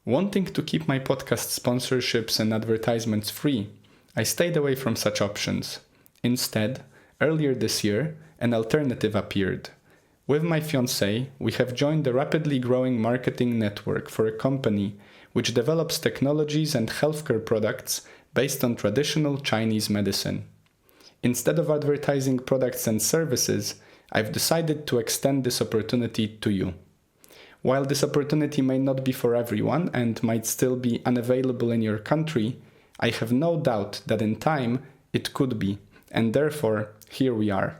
Wanting to keep my podcast sponsorships and advertisements free, I stayed away from such options. Instead, earlier this year, an alternative appeared. With my fiancée, we have joined a rapidly growing marketing network for a company which develops technologies and healthcare products based on traditional Chinese medicine. Instead of advertising products and services, I've decided to extend this opportunity to you. While this opportunity may not be for everyone and might still be unavailable in your country, I have no doubt that in time it could be, and therefore here we are.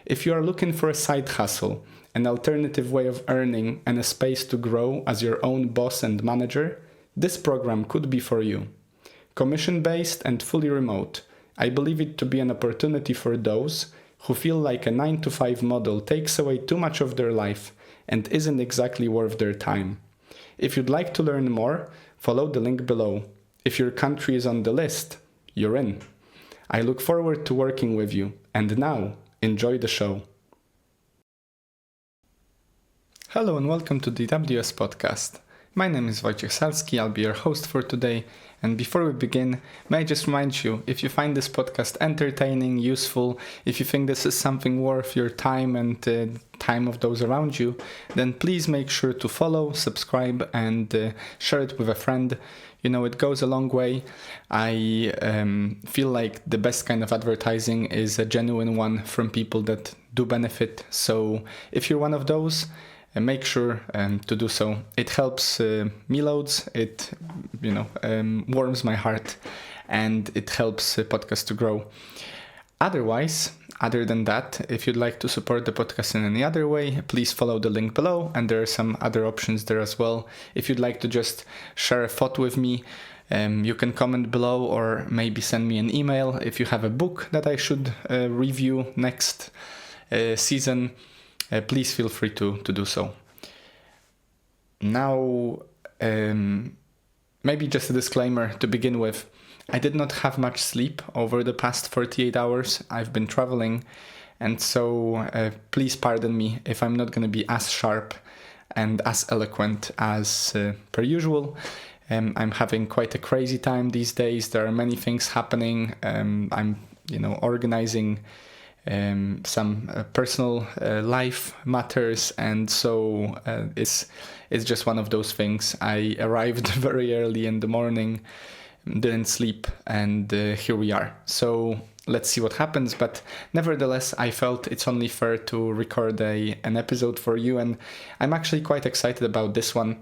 If you are looking for a side hustle, an alternative way of earning, and a space to grow as your own boss and manager, this program could be for you. Commission-based and fully remote, I believe it to be an opportunity for those who feel like a 9-to-5 model takes away too much of their life and isn't exactly worth their time. If you'd like to learn more, follow the link below. If your country is on the list, you're in. I look forward to working with you, and now, enjoy the show. Hello and welcome to the WS Podcast. My name is Wojciech Salski, I'll be your host for today, and before we begin, may I just remind you, if you find this podcast entertaining, useful, if you think this is something worth your time and time of those around you, then please make sure to follow, subscribe, and share it with a friend. You know, it goes a long way. I feel like the best kind of advertising is a genuine one from people that do benefit. So if you're one of those, make sure to do so. It helps me loads. It, warms my heart, and it helps podcast to grow. Other than that, if you'd like to support the podcast in any other way, please follow the link below, and there are some other options there as well. If you'd like to just share a thought with me, you can comment below or maybe send me an email. If you have a book that I should review next season, please feel free to do so. Now, maybe just a disclaimer to begin with. I did not have much sleep over the past 48 hours. I've been traveling, and so please pardon me if I'm not going to be as sharp and as eloquent as per usual. I'm having quite a crazy time these days. There are many things happening. I'm, organizing some personal life matters, and so it's just one of those things. I arrived very early in the morning, didn't sleep, and here we are. So let's see what happens, but nevertheless I felt it's only fair to record an episode for you, and I'm actually quite excited about this one.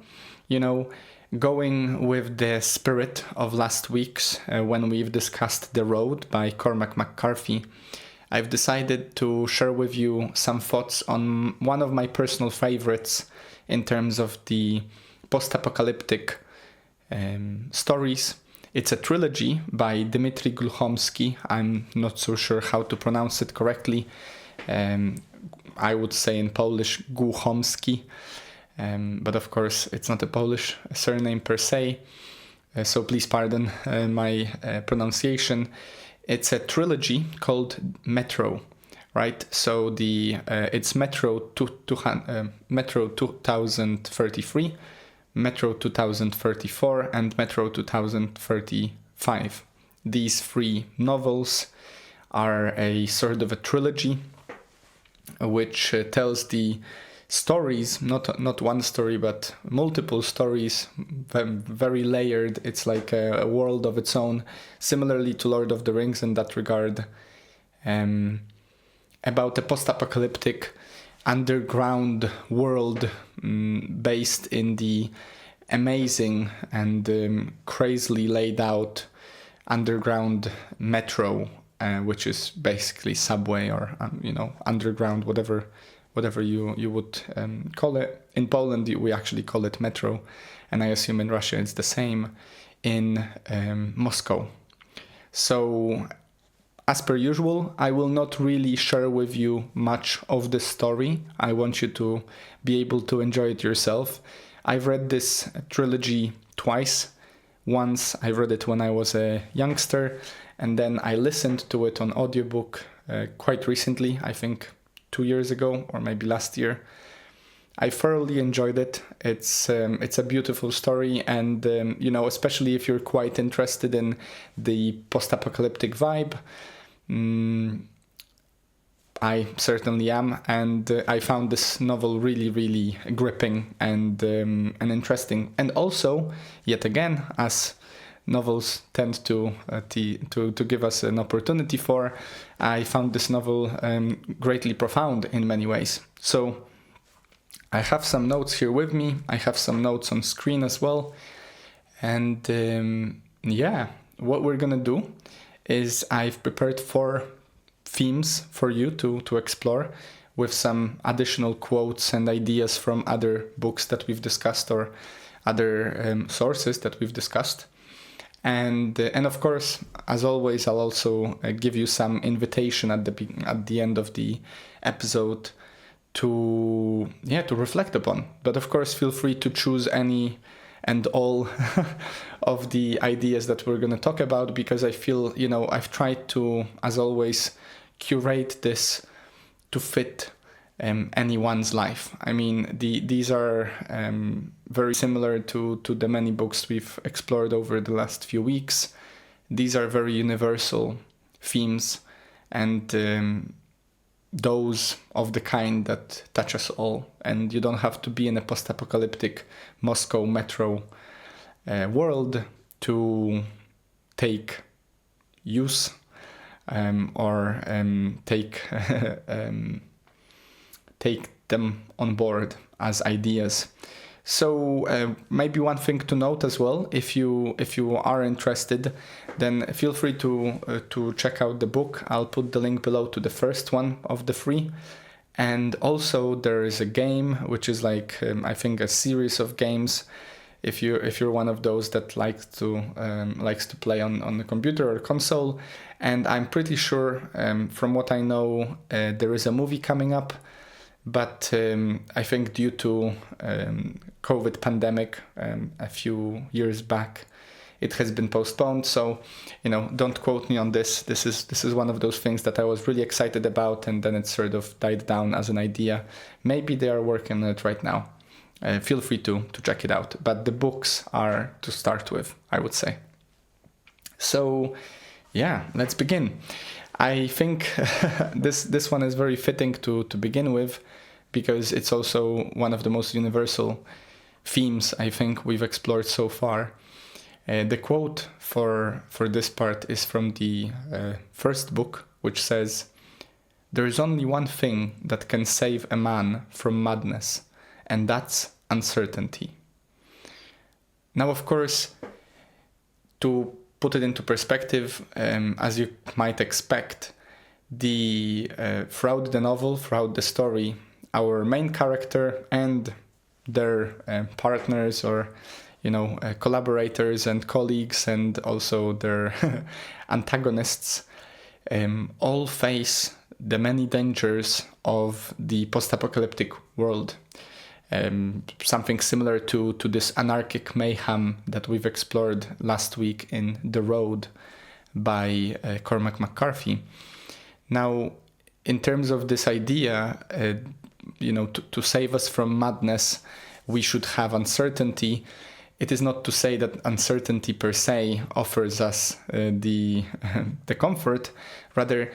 Going with the spirit of last week's when we've discussed The Road by Cormac McCarthy, I've decided to share with you some thoughts on one of my personal favorites in terms of the post-apocalyptic stories. It's a trilogy by Dmitry Glukhovsky. I'm not so sure how to pronounce it correctly. I would say in Polish Glukhovsky, but of course it's not a Polish surname per se, so please pardon my pronunciation. It's a trilogy called Metro, right? So it's Metro 2033, Metro 2034, and Metro 2035. These three novels are a sort of a trilogy which tells the stories, not one story, but multiple stories, very layered. It's like a world of its own, similarly to Lord of the Rings in that regard, about a post-apocalyptic underground world based in the amazing and crazily laid out underground metro, which is basically subway or underground, whatever you would call it. In Poland we actually call it metro, and I assume in Russia it's the same in Moscow. So as per usual, I will not really share with you much of the story. I want you to be able to enjoy it yourself. I've read this trilogy twice. Once I read it when I was a youngster, and then I listened to it on audiobook quite recently, I think 2 years ago or maybe last year. I thoroughly enjoyed it. It's a beautiful story, and especially if you're quite interested in the post-apocalyptic vibe, I certainly am, and I found this novel really, really gripping and interesting. And also, yet again, as novels tend to give us an opportunity for, I found this novel greatly profound in many ways. So I have some notes here with me. I have some notes on screen as well. And what we're gonna do is I've prepared 4 themes for you to explore, with some additional quotes and ideas from other books that we've discussed or other sources that we've discussed. And of course, as always, I'll also give you some invitation at the end of the episode to reflect upon. But of course, feel free to choose any and all of the ideas that we're going to talk about, because I feel, I've tried to, as always, curate this to fit anyone's life. I mean, these are very similar to the many books we've explored over the last few weeks. These are very universal themes, and those of the kind that touch us all. And you don't have to be in a post-apocalyptic Moscow metro world to take use or take them on board as ideas. So maybe one thing to note as well, if you are interested, then feel free to check out the book. I'll put the link below to the first one of the 3. And also there is a game, which is like I think a series of games. If you're one of those that likes to play on the computer or console, and I'm pretty sure from what I know there is a movie coming up, but I think due to COVID pandemic a few years back, it has been postponed. So don't quote me on this. This is one of those things that I was really excited about, and then it sort of died down as an idea. Maybe they are working on it right now. Feel free to check it out. But the books are to start with, I would say. So let's begin. I think this one is very fitting to begin with, because it's also one of the most universal themes I think we've explored so far. The quote for this part is from the first book, which says, "There is only one thing that can save a man from madness, and that's uncertainty." Now, of course, to put it into perspective, as you might expect, throughout the novel, throughout the story, our main character and their partners or collaborators and colleagues, and also their antagonists, all face the many dangers of the post-apocalyptic world. Something similar to this anarchic mayhem that we've explored last week in The Road by Cormac McCarthy. Now, in terms of this idea, to save us from madness, we should have uncertainty. It is not to say that uncertainty per se offers us the comfort, rather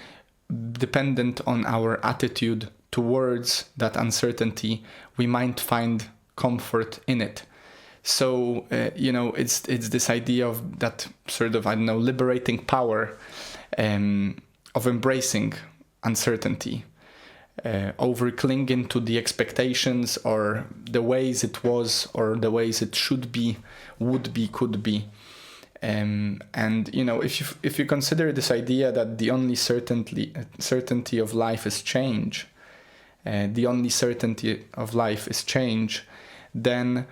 dependent on our attitude towards that uncertainty, we might find comfort in it. So, it's this idea of that sort of, liberating power of embracing uncertainty, over clinging to the expectations or the ways it was or the ways it should be, would be, could be. And if you consider this idea that the only certainty of life is change, the only certainty of life is change, then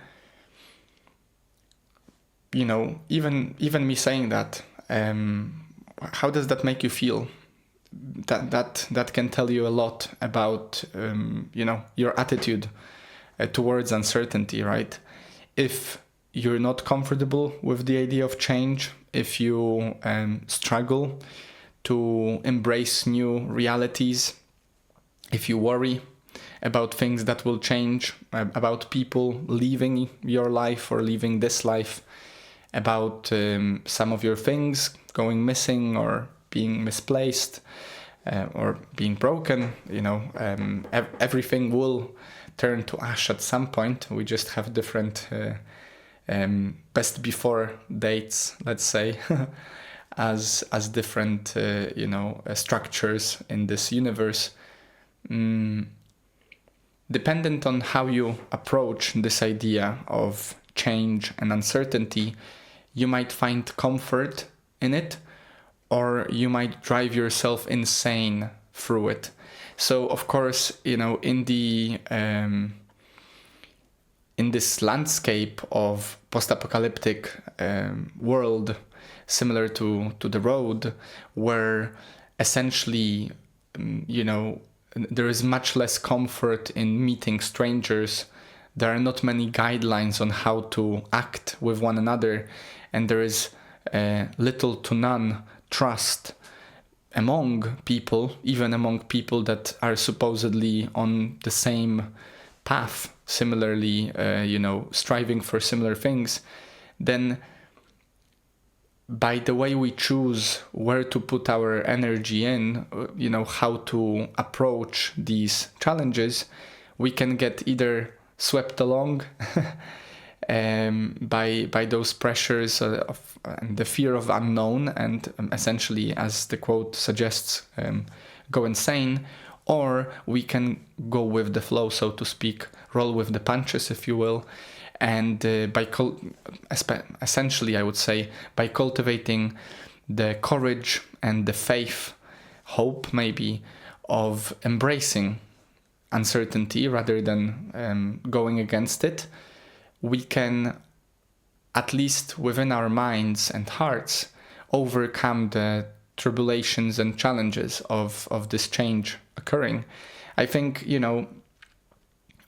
even me saying that, how does that make you feel? That can tell you a lot about your attitude towards uncertainty, right? If you're not comfortable with the idea of change, if you struggle to embrace new realities, if you worry, about things that will change, about people leaving your life or leaving this life, about some of your things going missing or being misplaced or being broken. Everything will turn to ash at some point. We just have different best before dates, let's say, as different structures in this universe. Dependent on how you approach this idea of change and uncertainty, you might find comfort in it, or you might drive yourself insane through it. So, of course, in this landscape of post-apocalyptic world, similar to The Road, where essentially, there is much less comfort in meeting strangers. There are not many guidelines on how to act with one another, and there is little to none trust among people, even among people that are supposedly on the same path, similarly, striving for similar things. Then by the way we choose where to put our energy in, how to approach these challenges, we can get either swept along by those pressures and the fear of unknown, and essentially, as the quote suggests, go insane, or we can go with the flow, so to speak, roll with the punches, if you will. And essentially, I would say, by cultivating the courage and the faith, hope maybe, of embracing uncertainty rather than going against it, we can, at least within our minds and hearts, overcome the tribulations and challenges of this change occurring. I think,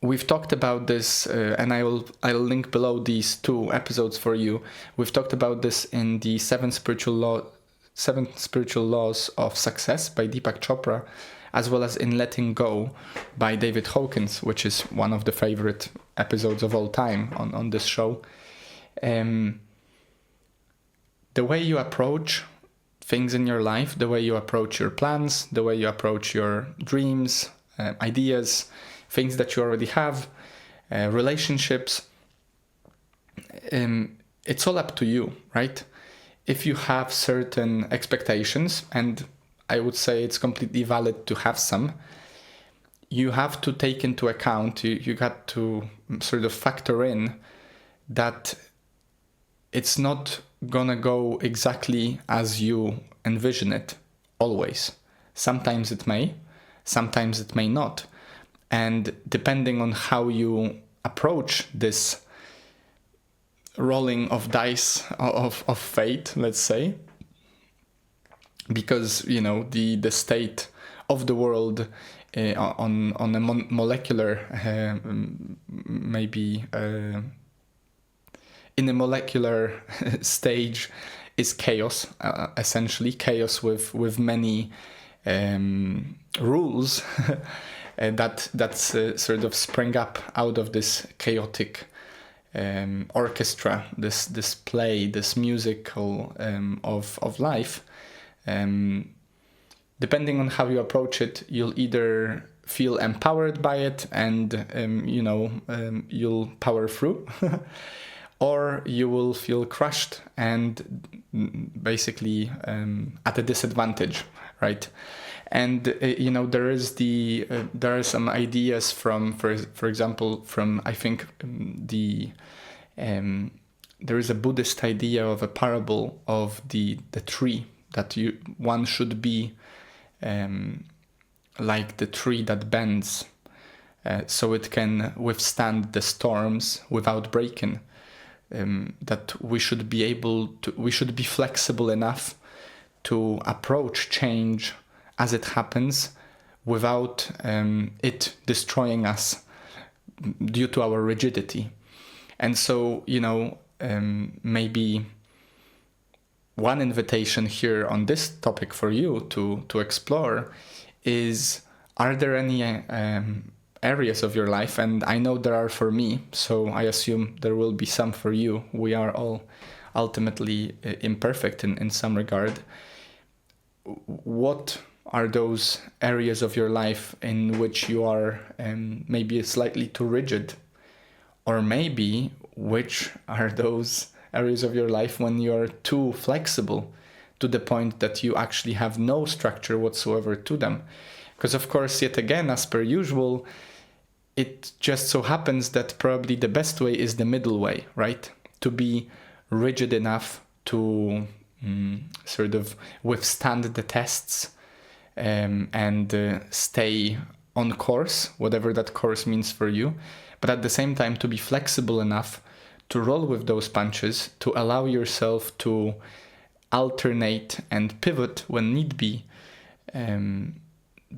we've talked about this, and I'll link below these 2 episodes for you. We've talked about this in the 7 Spiritual Laws of Success by Deepak Chopra, as well as in Letting Go by David Hawkins, which is one of the favorite episodes of all time on this show. The way you approach things in your life, the way you approach your plans, the way you approach your dreams, ideas, things that you already have, relationships, it's all up to you, right? If you have certain expectations, and I would say it's completely valid to have some, you have to take into account, you got to sort of factor in that it's not gonna go exactly as you envision it, always. Sometimes it may, sometimes it may not. And depending on how you approach this rolling of dice of fate, let's say, because, the state of the world on a molecular, maybe in a molecular stage is chaos, essentially chaos with many rules that sort of spring up out of this chaotic orchestra, this play, this musical of life. Depending on how you approach it, you'll either feel empowered by it and you'll power through, or you will feel crushed and basically at a disadvantage, right? And there are some ideas from, for example, from, I think, there is a Buddhist idea of a parable of the tree, that one should be like the tree that bends, so it can withstand the storms without breaking. That we should be flexible enough to approach change as it happens without it destroying us due to our rigidity. And so, maybe one invitation here on this topic for you to explore is, are there any areas of your life, and I know there are for me, so I assume there will be some for you. We are all ultimately imperfect in some regard. What are those areas of your life in which you are maybe slightly too rigid? Or maybe which are those areas of your life when you're too flexible to the point that you actually have no structure whatsoever to them? Because of course, yet again, as per usual, it just so happens that probably the best way is the middle way, right? To be rigid enough to sort of withstand the tests and stay on course, whatever that course means for you, but at the same time to be flexible enough to roll with those punches, to allow yourself to alternate and pivot when need be,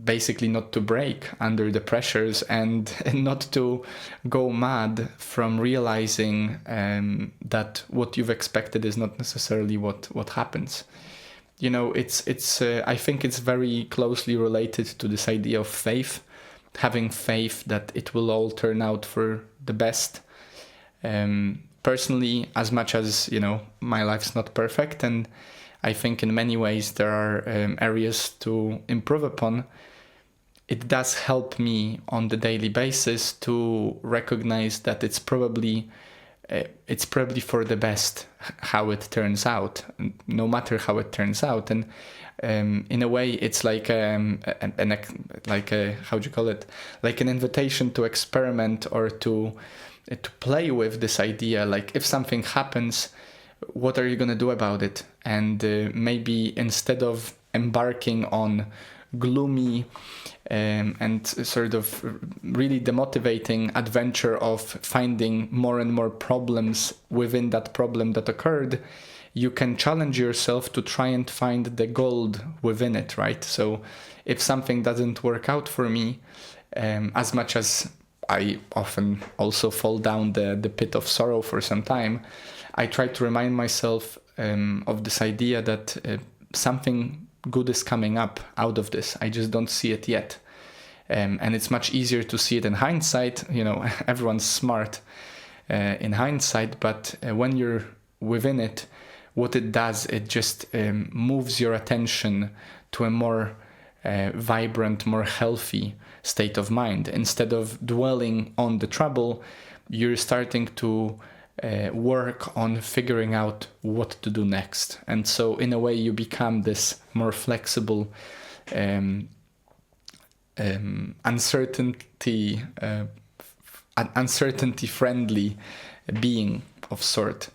basically not to break under the pressures and not to go mad from realizing that what you've expected is not necessarily what happens. You know, it's I think it's very closely related to this idea of faith, having faith that it will all turn out for the best. Personally, as much as, you know, my life's not perfect, and I think in many ways there are areas to improve upon, it does help me on the daily basis to recognize that it's probably for the best how it turns out, no matter how it turns out. And in a way, it's like like how do you call it? Like an invitation to experiment or to play with this idea. Like, if something happens, what are you going to do about it? And maybe instead of embarking on gloomy and sort of really demotivating adventure of finding more and more problems within that problem that occurred, you can challenge yourself to try and find the gold within it, right? So if something doesn't work out for me, as much as I often also fall down the pit of sorrow for some time, I try to remind myself of this idea that something good is coming up out of this. I just don't see it yet. And it's much easier to see it in hindsight. You know, everyone's smart in hindsight, but when you're within it, what it does, it just moves your attention to a more vibrant, more healthy state of mind. Instead of dwelling on the trouble, you're starting to work on figuring out what to do next. And so in a way you become this more flexible, uncertainty friendly being of sort.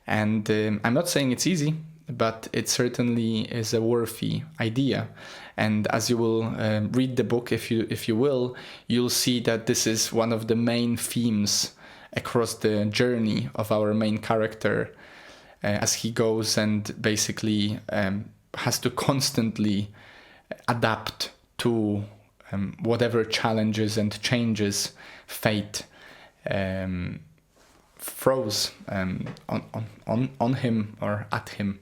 And I'm not saying it's easy, but it certainly is a worthy idea. And as you will read the book, if you will, you'll see that this is one of the main themes across the journey of our main character, as he goes and basically has to constantly adapt to whatever challenges and changes fate throws on him or at him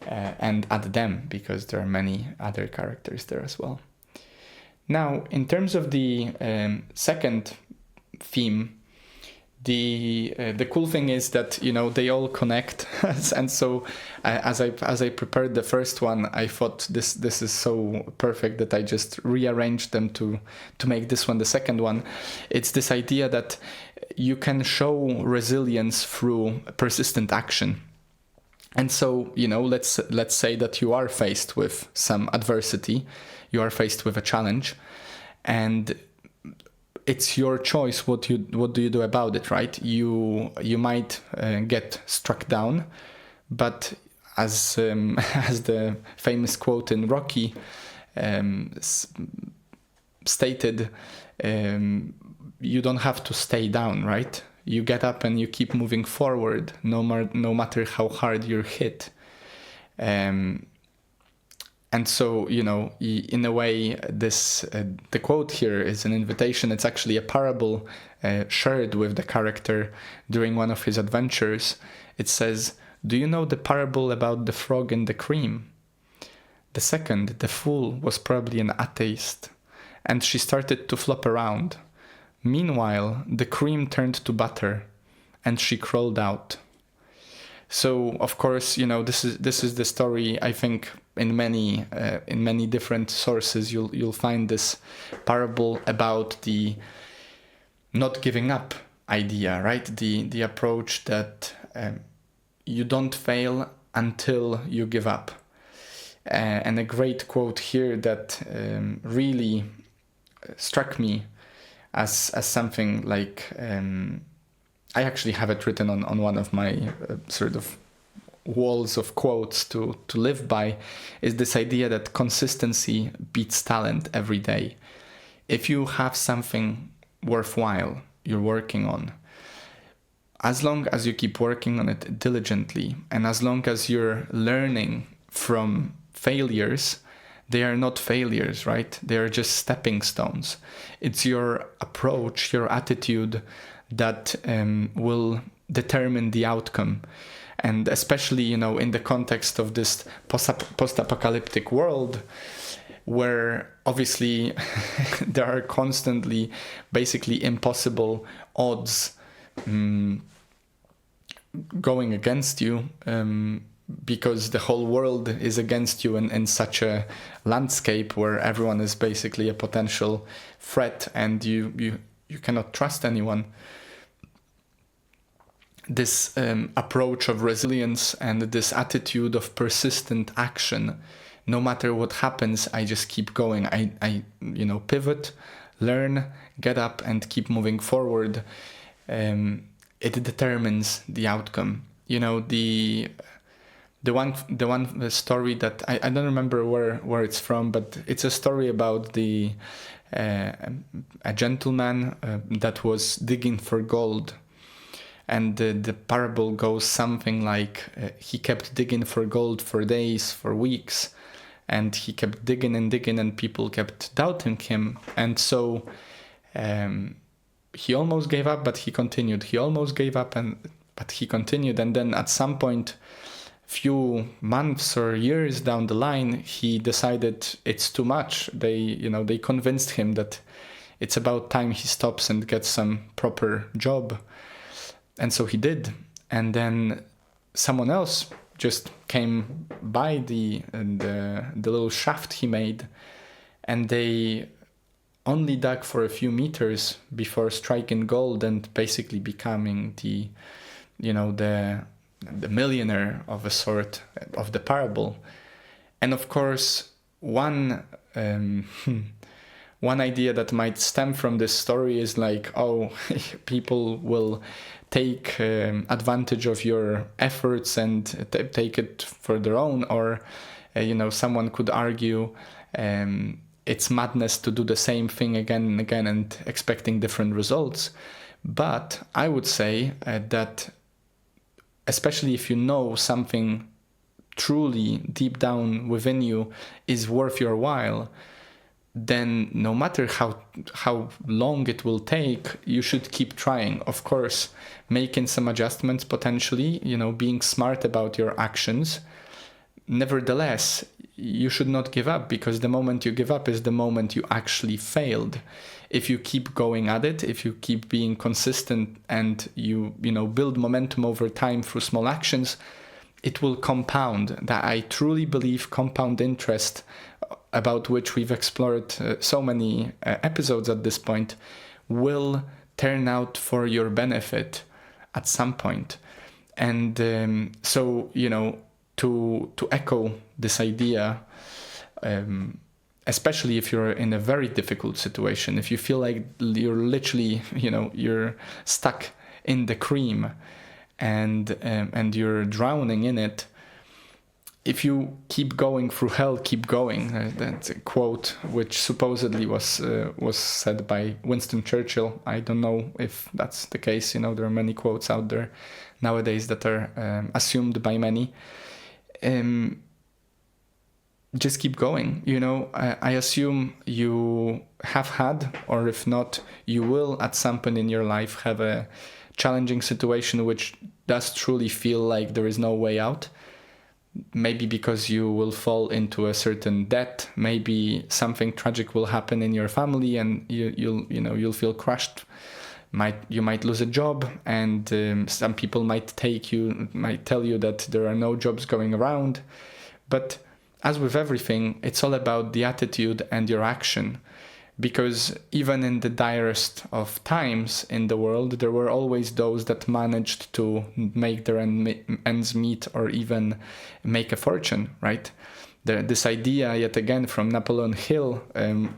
and at them, because there are many other characters there as well. Now, in terms of the second theme, the cool thing is that, you know, they all connect. And so as I prepared the first one, I thought this is so perfect that I just rearranged them to make this one the second one. It's this idea that you can show resilience through persistent action. And so, you know, let's say that you are faced with some adversity, you are faced with a challenge, and it's your choice what do you do about it, right? You might get struck down, but as the famous quote in Rocky stated, you don't have to stay down, right? You get up and you keep moving forward, no matter how hard you're hit. And so, you know, in a way, this the quote here is an invitation. It's actually a parable shared with the character during one of his adventures. It says, "Do you know the parable about the frog and the cream? The second, the fool, was probably an atheist, and she started to flop around. Meanwhile, the cream turned to butter, and she crawled out. So, of course, this is the story. I think in many different sources you'll find this parable about the not giving up idea, right? The approach that you don't fail until you give up. And a great quote here that really struck me as something like, I actually have it written on one of my sort of walls of quotes to live by, is this idea that consistency beats talent every day. If you have something worthwhile you're working on, as long as you keep working on it diligently, and as long as you're learning from failures, they are not failures, right? They are just stepping stones. It's your approach, your attitude that will determine the outcome. And especially, in the context of this post-apocalyptic world, where obviously there are constantly basically impossible odds going against you, because the whole world is against you in such a landscape where everyone is basically a potential threat, and you cannot trust anyone. This approach of resilience and this attitude of persistent action, no matter what happens, I just keep going. I pivot, learn, get up, and keep moving forward. It determines the outcome. The one story that I don't remember where it's from, but it's a story about a gentleman that was digging for gold. And the parable goes something like, he kept digging for gold for days, for weeks, and he kept digging and digging, and people kept doubting him. And so he almost gave up, but he continued. He almost gave up, but he continued. And then at some point, few months or years down the line, he decided it's too much. They convinced him that it's about time he stops and gets some proper job. And so he did. And then someone else just came by the little shaft he made, and they only dug for a few meters before striking gold and basically becoming the millionaire of a sort of the parable. And of course, one idea that might stem from this story is like, people will take advantage of your efforts and take it for their own, or someone could argue it's madness to do the same thing again and again and expecting different results. But I would say that especially if you know something truly deep down within you is worth your while, then no matter how long it will take, you should keep trying. Of course, making some adjustments potentially, being smart about your actions. Nevertheless, you should not give up, because the moment you give up is the moment you actually failed. If you keep going at it, if you keep being consistent, and you build momentum over time through small actions, it will compound. That I truly believe compound interest, about which we've explored so many episodes at this point, will turn out for your benefit at some point. And so, to echo this idea, especially if you're in a very difficult situation, if you feel like you're literally, you're stuck in the cream and you're drowning in it, if you keep going through hell, keep going. That's a quote which supposedly was said by Winston Churchill. I don't know if that's the case. There are many quotes out there nowadays that are assumed by many. Just keep going. I assume you have had, or if not, you will at some point in your life have a challenging situation which does truly feel like there is no way out. maybe because you will fall into a certain debt, maybe something tragic will happen in your family and you'll feel crushed. You might lose a job, and some people might tell you that there are no jobs going around. But as with everything, it's all about the attitude and your action. Because even in the direst of times in the world, there were always those that managed to make their ends meet or even make a fortune, right? This idea, yet again, from Napoleon Hill,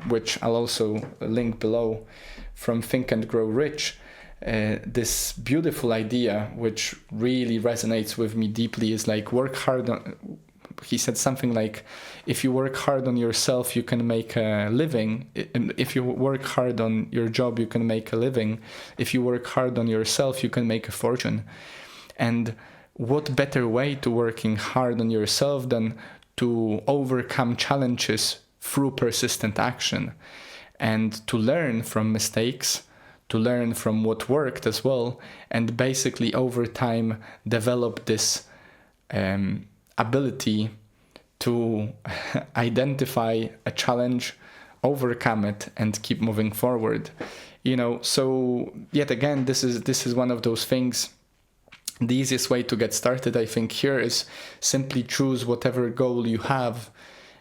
which I'll also link below, from Think and Grow Rich, this beautiful idea, which really resonates with me deeply, is like work hard on... He said something like, if you work hard on yourself, you can make a living. If you work hard on your job, you can make a living. If you work hard on yourself, you can make a fortune. And what better way to working hard on yourself than to overcome challenges through persistent action and to learn from mistakes, to learn from what worked as well, and basically over time develop this ability to identify a challenge, overcome it, and keep moving forward. So yet again, this is one of those things. The easiest way to get started, I think, here is simply choose whatever goal you have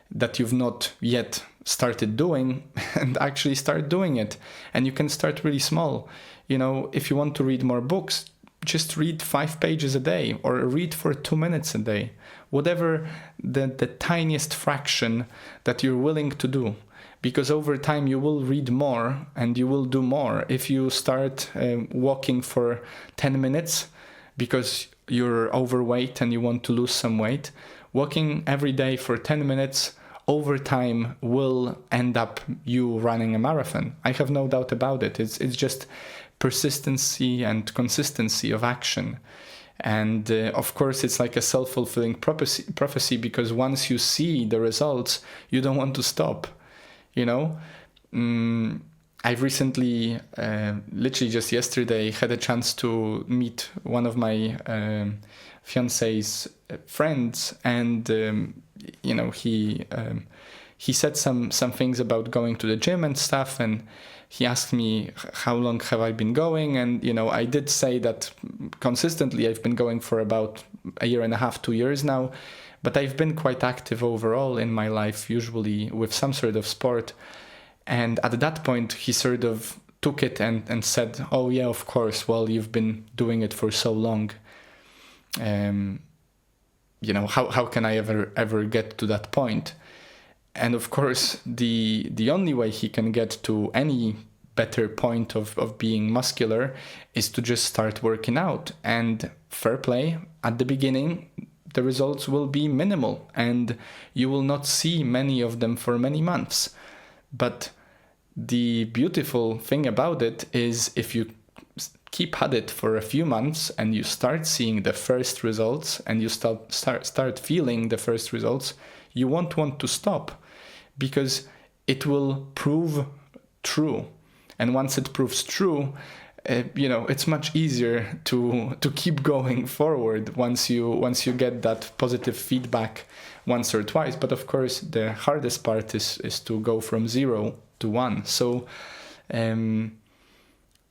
that you've not yet started doing and actually start doing it. And you can start really small. If you want to read more books, just read 5 pages a day or read for 2 minutes a day. Whatever the tiniest fraction that you're willing to do. Because over time you will read more and you will do more. If you start walking for 10 minutes because you're overweight and you want to lose some weight, walking every day for 10 minutes over time will end up you running a marathon. I have no doubt about it. It's just persistency and consistency of action. And of course, it's like a self-fulfilling prophecy, because once you see the results, you don't want to stop. I've recently, literally just yesterday, had a chance to meet one of my fiance's friends, and he said some things about going to the gym and stuff, and he asked me how long have I been going, and I did say that consistently I've been going for about 1.5 years, 2 years now, but I've been quite active overall in my life, usually with some sort of sport. And at that point he sort of took it and said, oh yeah, of course, well, you've been doing it for so long. How can I ever get to that point? And of course, the only way he can get to any better point of being muscular is to just start working out. And fair play, at the beginning, the results will be minimal and you will not see many of them for many months. But the beautiful thing about it is if you keep at it for a few months and you start seeing the first results and you start feeling the first results, you won't want to stop, because it will prove true. And once it proves true, it's much easier to keep going forward once you get that positive feedback once or twice. But of course, the hardest part is to go from 0 to 1. So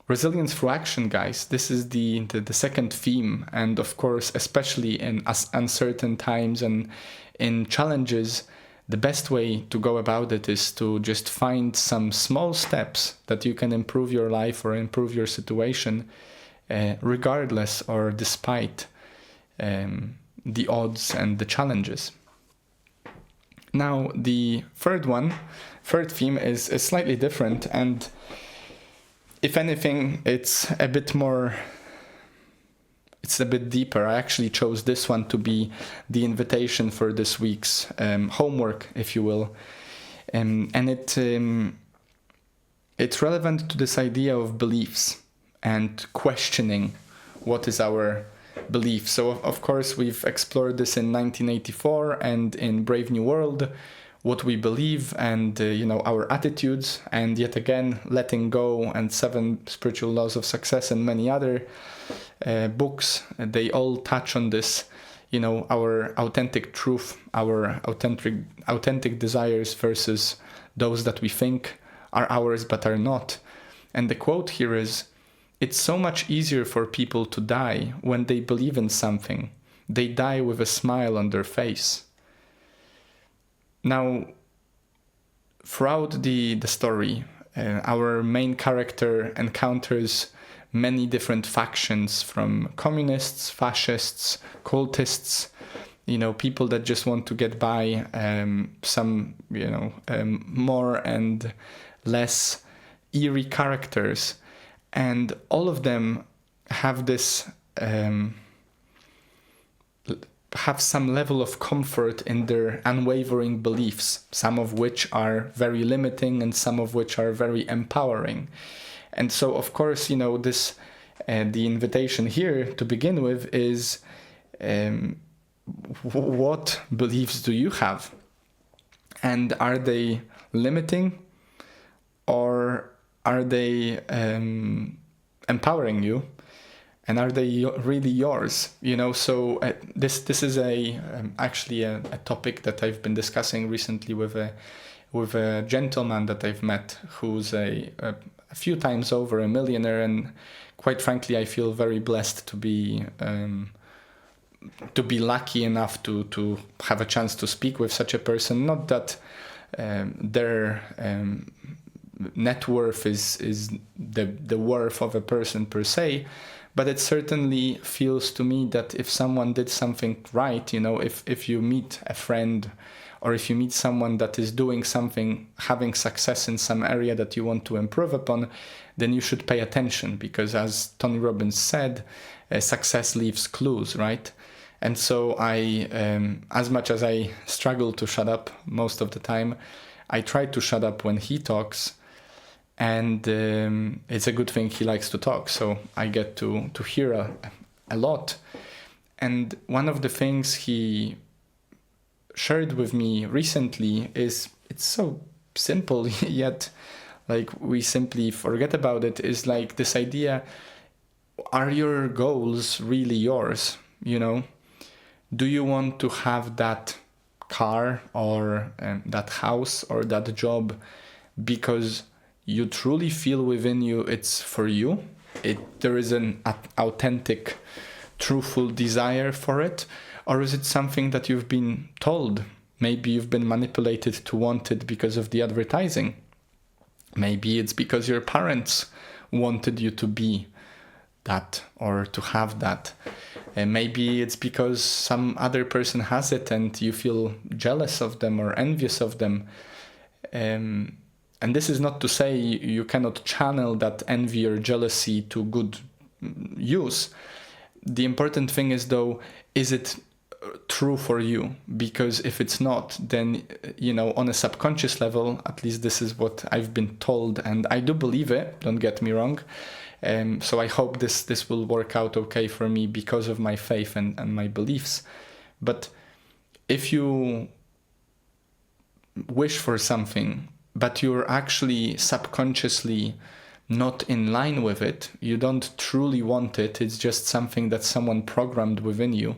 resilience through action, guys. This is the second theme. And of course, especially in uncertain times and in challenges, the best way to go about it is to just find some small steps that you can improve your life or improve your situation, regardless or despite the odds and the challenges. Now, the third theme is slightly different, and if anything, it's a bit deeper. I actually chose this one to be the invitation for this week's homework, if you will. And it's relevant to this idea of beliefs and questioning what is our belief. So, of course, we've explored this in 1984 and in Brave New World, what we believe and, our attitudes, and yet again, Letting Go and 7 Spiritual Laws of Success and many other books. They all touch on this, our authentic truth, our authentic desires versus those that we think are ours but are not. And the quote here is, "It's so much easier for people to die when they believe in something. They die with a smile on their face." Now, throughout the story, our main character encounters many different factions, from communists, fascists, cultists, people that just want to get by, some, more and less eerie characters. And all of them have this, have some level of comfort in their unwavering beliefs, some of which are very limiting and some of which are very empowering. And so, of course, this the invitation here to begin with is, what beliefs do you have? And are they limiting, or are they empowering you? And are they really yours? So this is actually a topic that I've been discussing recently with a gentleman that I've met, who's a few times over a millionaire, and quite frankly, I feel very blessed to be lucky enough to have a chance to speak with such a person. Not that their net worth is the worth of a person per se, but it certainly feels to me that if someone did something right, if you meet a friend, or if you meet someone that is doing something, having success in some area that you want to improve upon, then you should pay attention, because as Tony Robbins said, success leaves clues, right? And so I, as much as I struggle to shut up most of the time, I try to shut up when he talks. And it's a good thing he likes to talk, so I get to hear a lot. And one of the things he shared with me recently is, it's so simple, yet we simply forget about it, is this idea, are your goals really yours? Do you want to have that car, or that house, or that job because you truly feel within you it's for you? There is an authentic, truthful desire for it? Or is it something that you've been told? Maybe you've been manipulated to want it because of the advertising. Maybe it's because your parents wanted you to be that or to have that. And maybe it's because some other person has it and you feel jealous of them or envious of them. And this is not to say you cannot channel that envy or jealousy to good use. The important thing is, though, is it true for you? Because if it's not, then, on a subconscious level, at least this is what I've been told, and I do believe it, don't get me wrong. So I hope this will work out okay for me because of my faith and my beliefs. But if you wish for something, but you're actually subconsciously not in line with it, you don't truly want it, it's just something that someone programmed within you,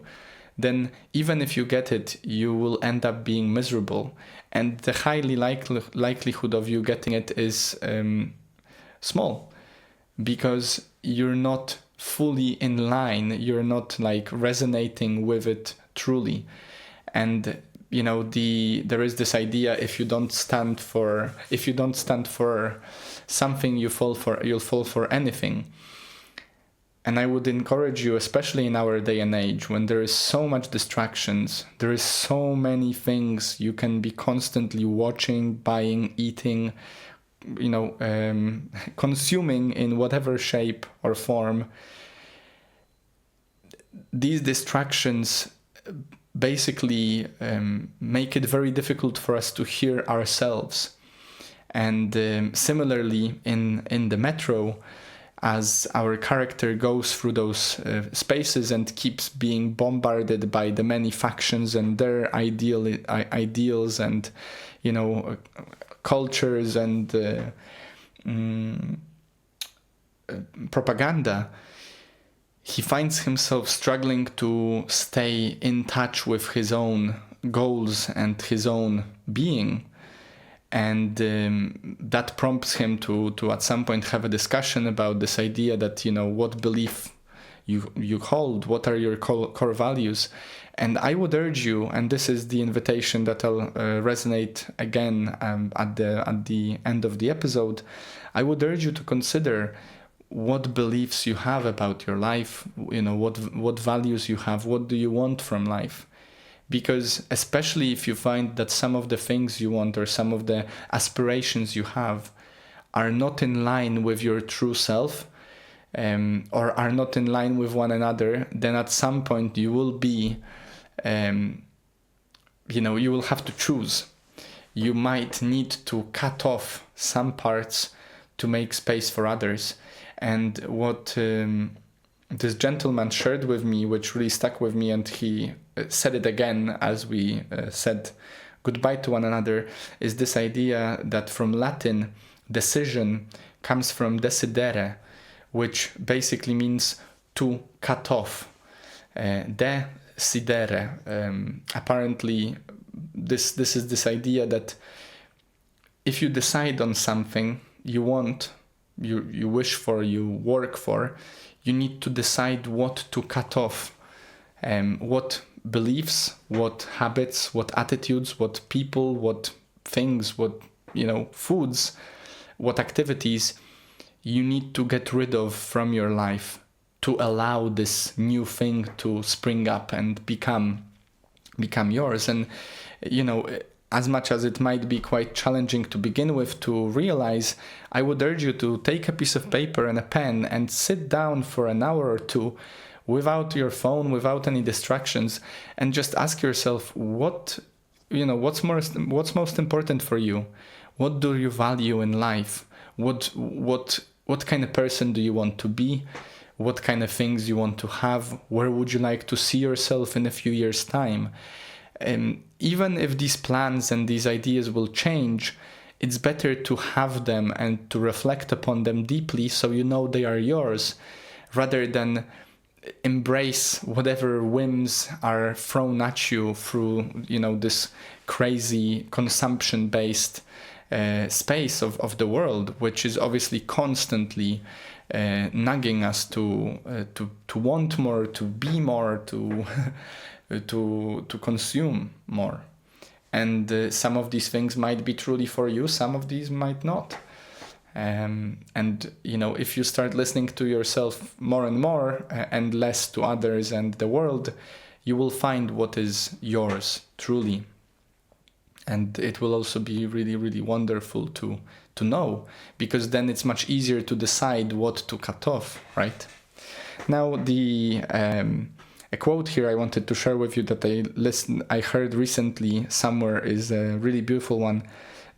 then even if you get it, you will end up being miserable. And the highly likelihood of you getting it is small, because you're not fully in line, you're not resonating with it truly. And there is this idea, if you don't stand for something, you'll fall for anything. And I would encourage you, especially in our day and age, when there is so much distractions, there is so many things you can be constantly watching, buying, eating, consuming in whatever shape or form. These distractions basically make it very difficult for us to hear ourselves. And similarly, in the metro, as our character goes through those spaces and keeps being bombarded by the many factions and their ideals and cultures and propaganda, he finds himself struggling to stay in touch with his own goals and his own being. And that prompts him to at some point have a discussion about this idea that, what belief you hold, what are your core values. And I would urge you, and this is the invitation that I'll resonate again at the end of the episode, I would urge you to consider what beliefs you have about your life, what values you have, what do you want from life. Because especially if you find that some of the things you want or some of the aspirations you have are not in line with your true self, or are not in line with one another, then at some point you will be, you will have to choose. You might need to cut off some parts to make space for others. And what this gentleman shared with me, which really stuck with me, and he said it again as we said goodbye to one another, is this idea that from Latin, decision comes from decidere, which basically means to cut off. Decidere. Apparently, this is this idea that if you decide on something you want, you wish for, you work for, you need to decide what to cut off, what beliefs, what habits, what attitudes, what people, what things, what foods, what activities you need to get rid of from your life to allow this new thing to spring up and become yours. And as much as it might be quite challenging to begin with to realize, I would urge you to take a piece of paper and a pen and sit down for an hour or two without your phone, without any distractions, and just ask yourself what's most important for you. What do you value in life? What kind of person do you want to be? What kind of things you want to have? Where would you like to see yourself in a few years' time? Even if these plans and these ideas will change, it's better to have them and to reflect upon them deeply so they are yours, rather than embrace whatever whims are thrown at you through this crazy consumption-based space of the world, which is obviously constantly nagging us to want more, to be more, to to consume more. And some of these things might be truly for you, some of these might not. And if you start listening to yourself more and more and less to others and the world, you will find what is yours truly. And it will also be really, really wonderful to know, because then it's much easier to decide what to cut off, right? Now, a quote here I wanted to share with you that I heard recently somewhere is a really beautiful one.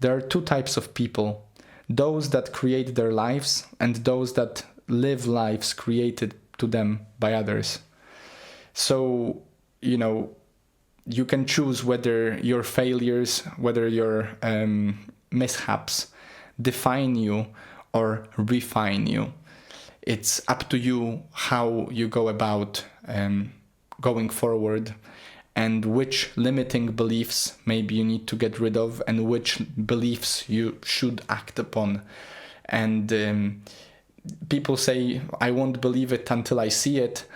There are two types of people: those that create their lives and those that live lives created to them by others. So, you can choose whether your failures, whether your mishaps define you or refine you. It's up to you how you go about going forward, and which limiting beliefs maybe you need to get rid of, and which beliefs you should act upon. And people say, I won't believe it until I see it.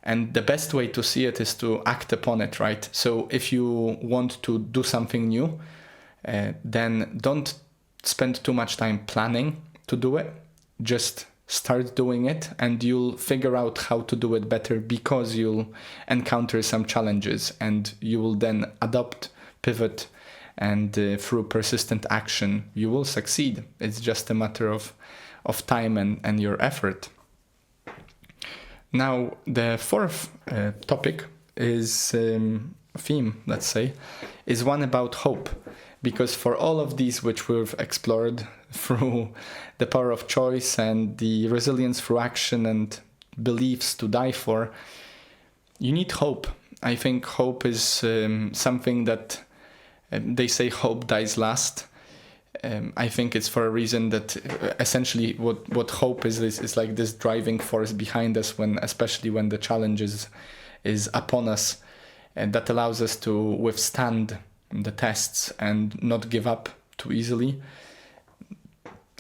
And the best way to see it is to act upon it, right? So if you want to do something new, then don't spend too much time planning to do it. Just start doing it, and you'll figure out how to do it better, because you'll encounter some challenges, and you will then adopt, pivot, and through persistent action, you will succeed. It's just a matter of time and your effort. Now, the fourth topic is theme, let's say, is one about hope. Because for all of these which we've explored through the power of choice and the resilience through action and beliefs to die for, you need hope. I think hope is something that they say hope dies last. I think it's for a reason that essentially what hope is like this driving force behind us, especially when the challenge is upon us, and that allows us to withstand the tests and not give up too easily.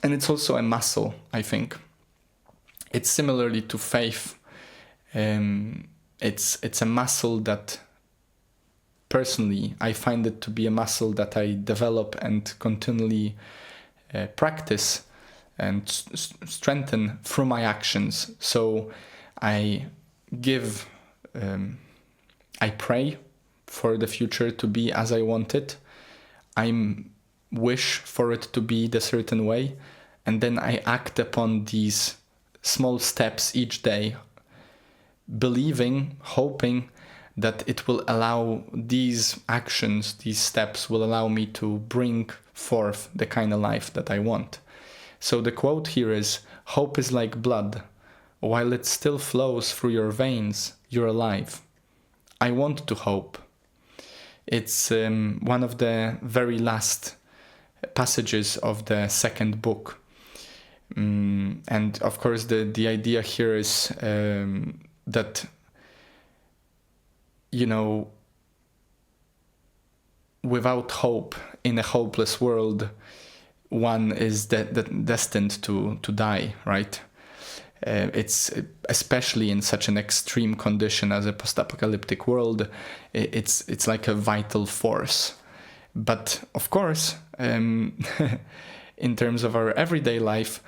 And it's also a muscle, I think. It's similarly to faith. It's a muscle that, personally, I find it to be a muscle that I develop and continually practice and strengthen through my actions. So I pray for the future to be as I want it. I wish for it to be the certain way. And then I act upon these small steps each day, believing, hoping that it will allow these actions, these steps will allow me to bring forth the kind of life that I want. So the quote here is, "Hope is like blood. While it still flows through your veins, you're alive." I want to hope. It's one of the very last passages of the second book. And of course the idea here is that, without hope in a hopeless world, one is destined to die, right? It's especially in such an extreme condition as a post-apocalyptic world, it's like a vital force. But of course, in terms of our everyday life,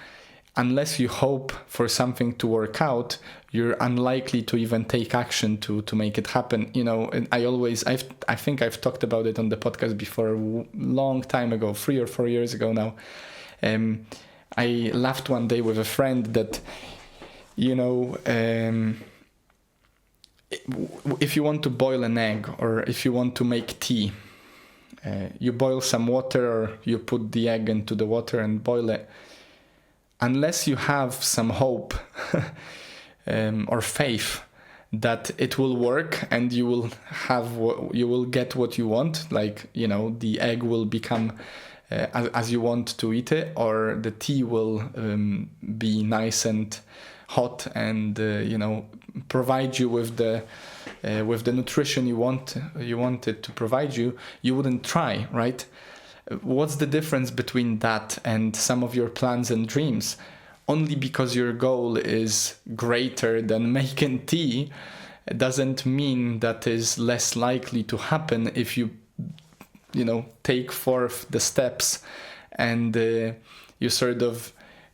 unless you hope for something to work out, you're unlikely to even take action to make it happen. And I think I've talked about it on the podcast before, a long time ago, 3 or 4 years ago now. I laughed one day with a friend that, if you want to boil an egg or if you want to make tea, you boil some water or you put the egg into the water and boil it. Unless you have some hope or faith that it will work and you will get what you want, like, the egg will become as you want to eat it, or the tea will be nice and hot and provide you with the nutrition you want it to provide you, you wouldn't try, right? What's the difference between that and some of your plans and dreams? Only because your goal is greater than making tea doesn't mean that is less likely to happen if you take forth the steps and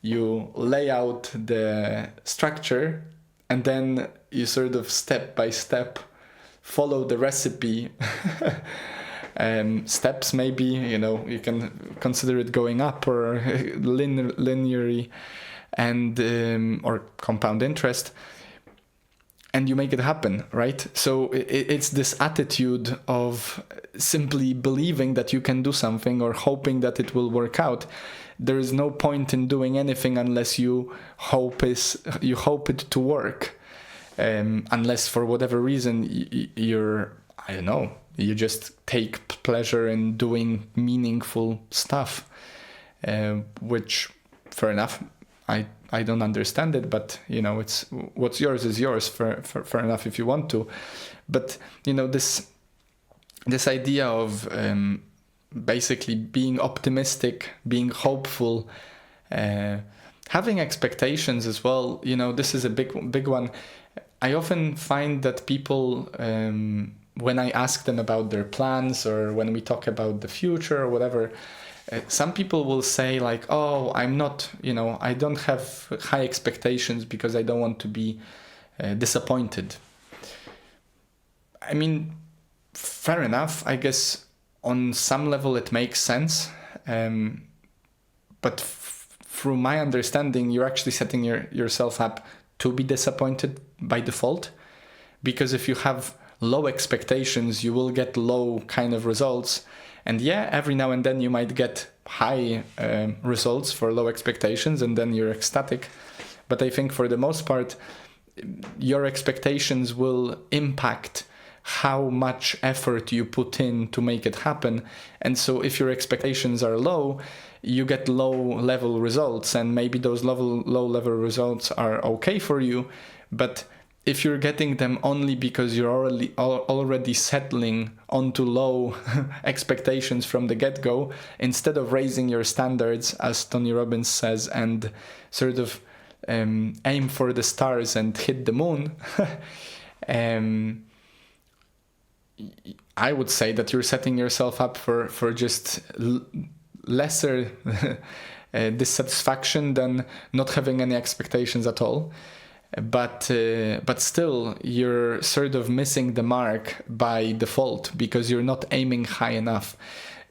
you lay out the structure, and then you step by step follow the recipe. Steps, maybe, you can consider it going up or linearly, and or compound interest, and you make it happen, right? So it's this attitude of simply believing that you can do something or hoping that it will work out. There is no point in doing anything unless you hope it to work, unless for whatever reason you just take pleasure in doing meaningful stuff, which, fair enough, I don't understand it, but it's what's yours is yours. Fair enough if you want to, but this idea of basically being optimistic, being hopeful, having expectations as well. This is a big one. I often find that people, when I ask them about their plans or when we talk about the future or whatever, some people will say like, "Oh, I'm not, I don't have high expectations because I don't want to be disappointed." I mean, fair enough. I guess on some level it makes sense. But through my understanding, you're actually setting yourself up to be disappointed by default. Because if you have low expectations, you will get low kind of results. And yeah, every now and then you might get high results for low expectations, and then you're ecstatic. But I think for the most part, your expectations will impact how much effort you put in to make it happen. And so if your expectations are low, you get low level results, and maybe those low level results are okay for you. But if you're getting them only because you're already settling onto low expectations from the get-go, instead of raising your standards, as Tony Robbins says, and sort of aim for the stars and hit the moon, I would say that you're setting yourself up for just lesser dissatisfaction than not having any expectations at all. But still, you're sort of missing the mark by default because you're not aiming high enough.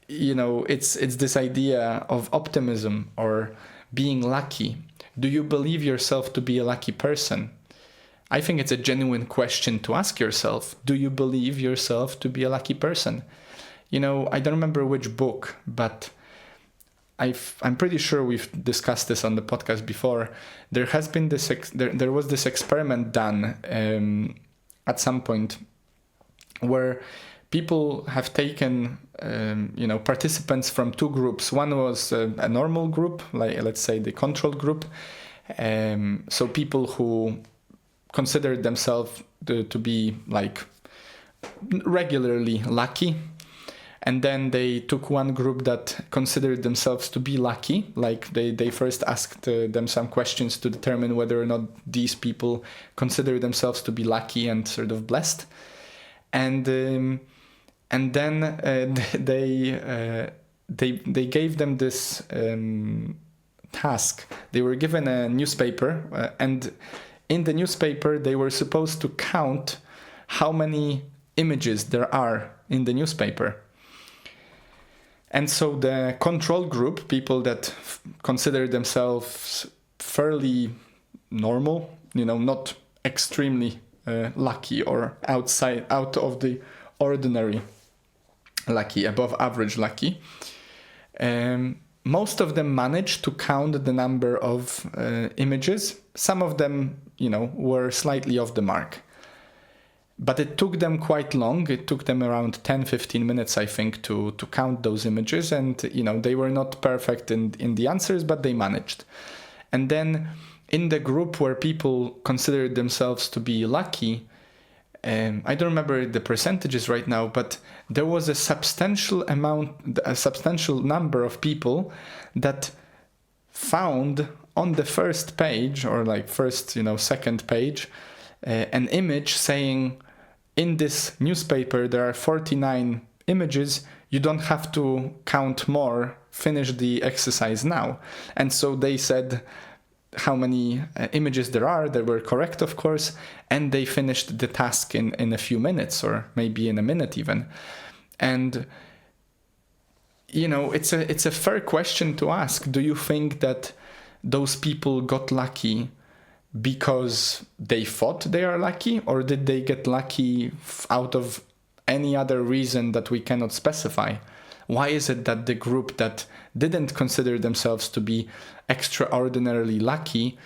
You know, it's this idea of optimism or being lucky. Do you believe yourself to be a lucky person? I think it's a genuine question to ask yourself. Do you believe yourself to be a lucky person? You know, I don't remember which book, but I'm pretty sure we've discussed this on the podcast before. There has been this there was this experiment done at some point where people have taken participants from two groups. One was a normal group, like let's say the control group. So people who considered themselves to be like regularly lucky. And then they took one group that considered themselves to be lucky. Like they first asked them some questions to determine whether or not these people consider themselves to be lucky and sort of blessed. And then they gave them this task. They were given a newspaper, and in the newspaper they were supposed to count how many images there are in the newspaper. And so the control group, people that consider themselves fairly normal, not extremely lucky or out of the ordinary lucky, above average lucky, most of them managed to count the number of images. Some of them, were slightly off the mark. But it took them quite long. It took them around 10-15 minutes, I think, to count those images. And, they were not perfect in the answers, but they managed. And then in the group where people considered themselves to be lucky, I don't remember the percentages right now, but there was a substantial number of people that found on the first page, or like first, second page, an image saying, in this newspaper, there are 49 images. You don't have to count more. Finish the exercise now. And so they said how many images there are. They were correct, of course. And they finished the task in a few minutes, or maybe in a minute even. And, it's a fair question to ask. Do you think that those people got lucky because they thought they are lucky, or did they get lucky out of any other reason that we cannot specify? Why is it that the group that didn't consider themselves to be extraordinarily lucky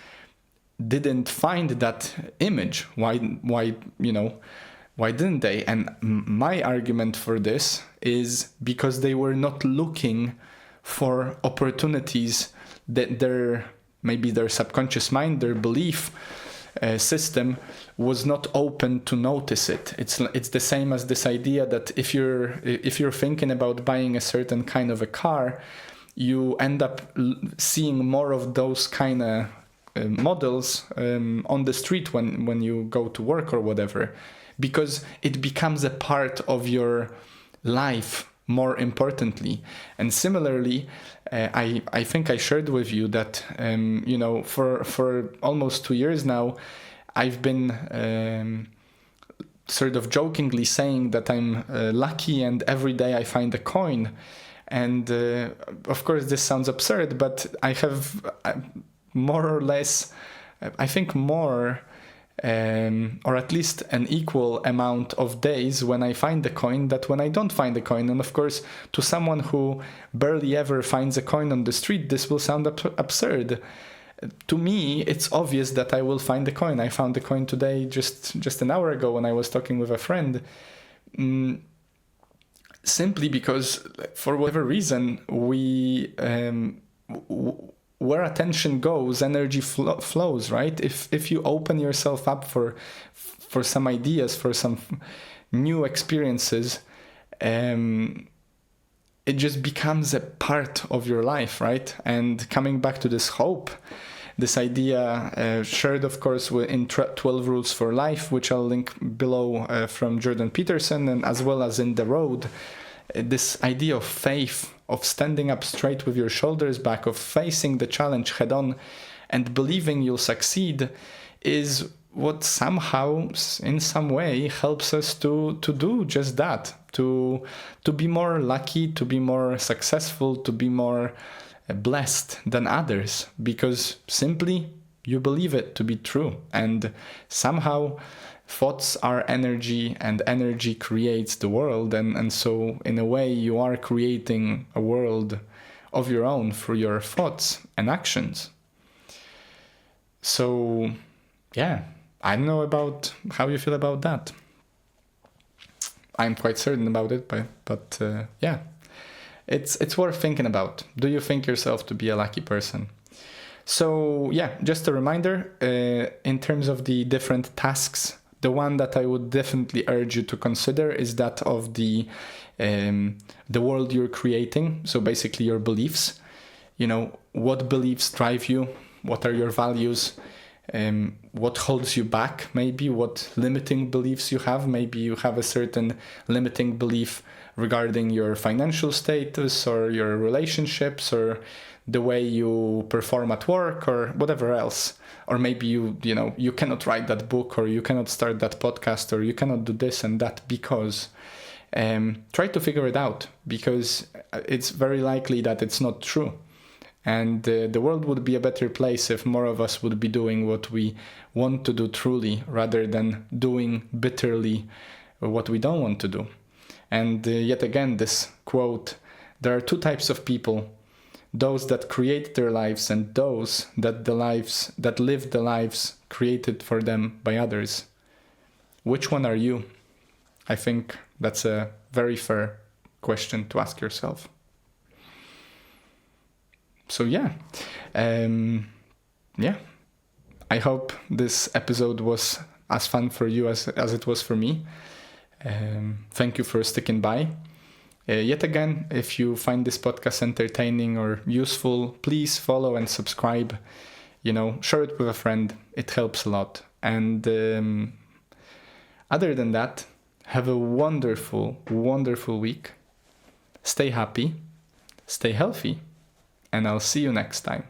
didn't find that image? Why didn't they? And my argument for this is because they were not looking for opportunities that maybe their subconscious mind, their belief system was not open to notice it. It's the same as this idea that if you're thinking about buying a certain kind of a car, you end up seeing more of those kind of models on the street when you go to work or whatever, because it becomes a part of your life more importantly. And similarly, I think I shared with you that for almost 2 years now, I've been sort of jokingly saying that I'm lucky and every day I find a coin. And of course this sounds absurd, but I have more or less, I think more or at least an equal amount of days when I find the coin that when I don't find the coin. And of course, to someone who barely ever finds a coin on the street, this will sound absurd. To me, it's obvious that I will find the coin. I found the coin today, just an hour ago when I was talking with a friend. simply because for whatever reason where attention goes, energy flows, right? If you open yourself up for some ideas, for some new experiences, it just becomes a part of your life, right? And coming back to this hope, this idea shared, of course, in 12 Rules for Life, which I'll link below from Jordan Peterson, and as well as in The Road, this idea of faith, of standing up straight with your shoulders back, of facing the challenge head on and believing you'll succeed, is what somehow, in some way, helps us to do just that, to be more lucky, to be more successful, to be more blessed than others, because simply you believe it to be true. And somehow thoughts are energy, and energy creates the world, and so in a way you are creating a world of your own through your thoughts and actions. So yeah, I don't know about how you feel about that. I'm quite certain about it, but yeah, it's worth thinking about. Do you think yourself to be a lucky person? So yeah, just a reminder, in terms of the different tasks, the one that I would definitely urge you to consider is that of the world you're creating. So basically your beliefs, what beliefs drive you? What are your values? What holds you back? Maybe what limiting beliefs you have. Maybe you have a certain limiting belief regarding your financial status or your relationships or the way you perform at work or whatever else. Or maybe you cannot write that book, or you cannot start that podcast, or you cannot do this and that because try to figure it out, because it's very likely that it's not true. And the world would be a better place if more of us would be doing what we want to do truly, rather than doing bitterly what we don't want to do. And yet again, this quote, there are two types of people: those that create their lives and those that live the lives created for them by others. Which one are you? I think that's a very fair question to ask yourself. So yeah, I hope this episode was as fun for you as it was for me. Thank you for sticking by. Yet again, if you find this podcast entertaining or useful, please follow and subscribe. Share it with a friend. It helps a lot. And other than that, have a wonderful, wonderful week. Stay happy, stay healthy, and I'll see you next time.